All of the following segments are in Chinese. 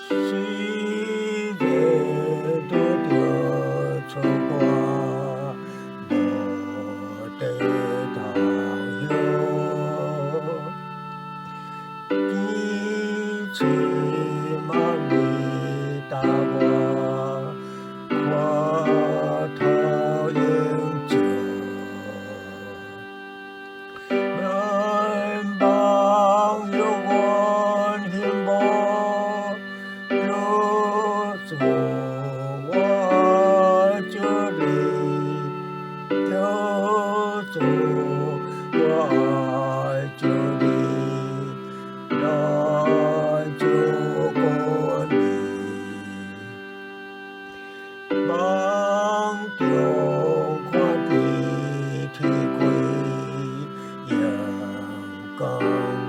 昔日的着错过，我的朋友，一起忙里打过，花头饮酒，人帮有关幸福。就做我这里，就做我这里，来就过你，忙中看地体会，阳光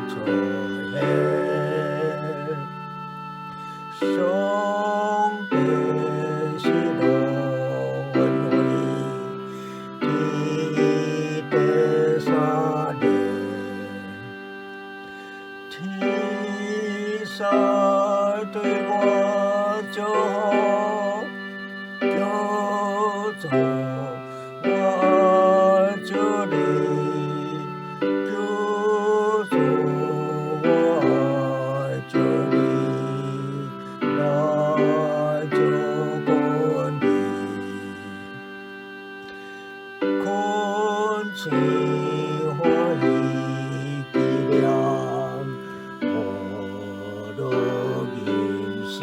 出现。上天是龙文会，地地沙莲，天上对我就好，就做我这里，就做我这里。来就过你，空气花一滴亮，我的音信，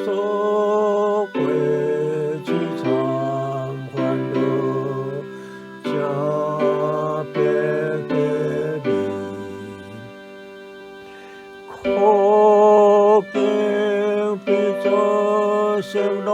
所归去常欢乐，家别给你。可见比这些路。